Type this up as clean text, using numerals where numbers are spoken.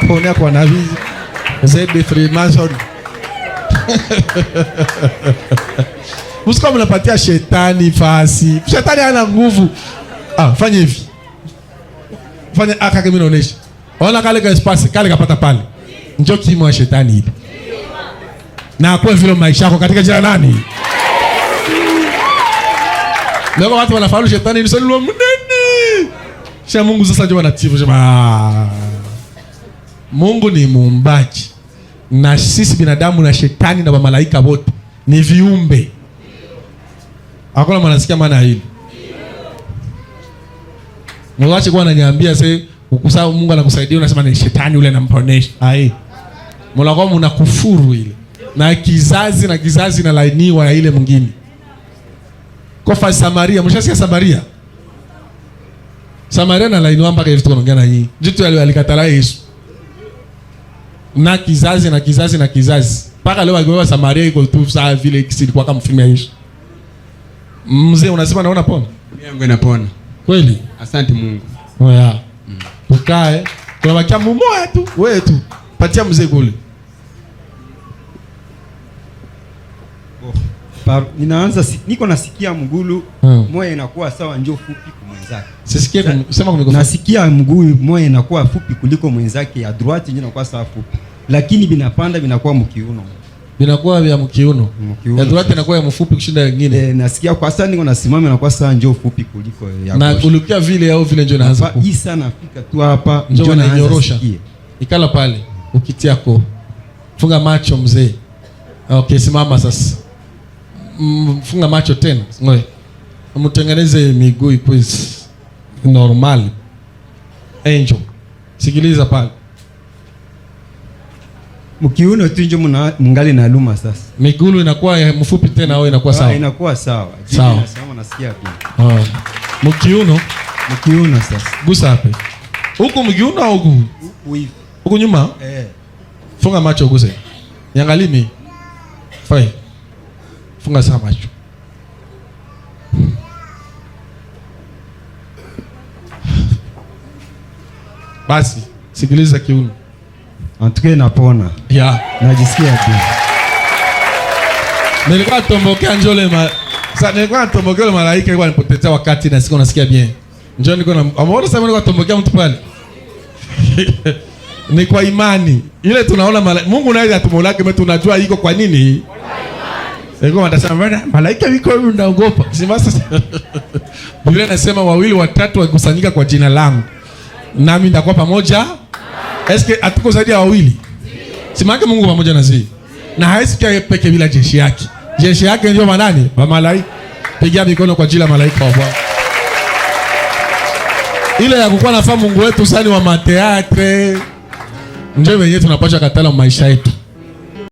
ponea kwa nabii Zedi Freemason. Usiko mnapatia shetani fasi. Shetani hana nguvu. Fanya hivi. Fanya aka kama inaonesha. Ona kale ka espace kale kapata pale. Njoo kimo wa shetani hivi. Na kwa vile maisha yako katika jina nani? Leo watu wanafaulu shetani ni solo mnene. Sha Mungu sasa ndio wanatifu sema. Mungu ni muumbaji. Na sisi binadamu na shetani na malaika wote ni viumbe. Hakuna mwanasikia maana hili. Mwache kwa ananiambia sasa ukusa Mungu anakusaidia unasema ni shetani yule anamponesha. Mola wako mnakufuru ile. Na kizazi na lainiwa ya ile mwingine. Kwa Samaria, mshasikia Samaria? Samaria na lainiwa mpaka hivi tunaongea na nyinyi. Jitu alikatala Yesu. Na kizazi. Paka leo akiwa Samaria iko tu saa vile kilikuwa kama mfilmu ya Yesu. Mzee unasema naona pona? Yangu inapona. Kweli? Asante Mungu. Oya. Tukae. Tunabakia mmoja tu. Wewe tu. Patia mzee kule. Ninaanza niko nasikia mgulu moyo inakuwa sawa njoo fupi kwa mwenzake. Sisikie sema kwa nasikia mgulu moyo inakuwa fupi kuliko mwenzake ya droite njoo inakuwa sawa fupi. Lakini binapanda binakuwa mkiuno. Binakuwa vya mkiuno. Ya droite inakuwa ya mfupi kushinda nyingine. Nasikia kwa sasa niko nasimama inakuwa sawa njoo fupi kuliko ya na kulikia vile au vile njoo inaanza. Hapa hii sana nafika tu hapa njoo inanyorosha. Ikala pale ukitiako. Funga macho mzee. Okay, simama sasa. Funga macho tena. Ngoja. Mtengeneze miguu ikuwe normal. Angel. Sikiliza pale. Mkiuno tu ndio mngali na luma sasa. Miguu inakuwa mfupi tena au inakuwa sawa? Inakuwa sawa. Sawa. Nasema nasikia pia. Mkiuno sasa. Gusa hapa. Huko mkiuno au huko? Huko hivi. Huko nyuma? Funga macho guse. Niangalie mimi. Fai. Funga sana macho. Basi, sikiliza kiuno. Antuke napona. Najisikia tu. Nilikuwa tombokea njole sasa nilikuwa tombokea malaika ilikuwa nipotetea wakati na siko nasikia bien. Njoo niko na ameona sasa nilikuwa tombokea mtu pale. Ni kwa imani. Ile tunaona Mungu naye atumolake mtu tunajua iko kwa nini? Ego watasema malaika wiko unaogopa. Sema sasa. Biblia inasema 2 3 wakusanyika kwa jina langu. Nami nitakuwa pamoja. Eske atuko zaidi ya 2? Simake Mungu pamoja na sisi. Na haisikia peke bila jeshi yake. Jeshi yake ndio manani? Wa malaika. Pigia mikono kwa jina malaika wa Bwana. Ile ya kukuwa nafahamu Mungu wetu sani wa mateatre. Ndio wenyewe tunapaswa katala maisha yetu.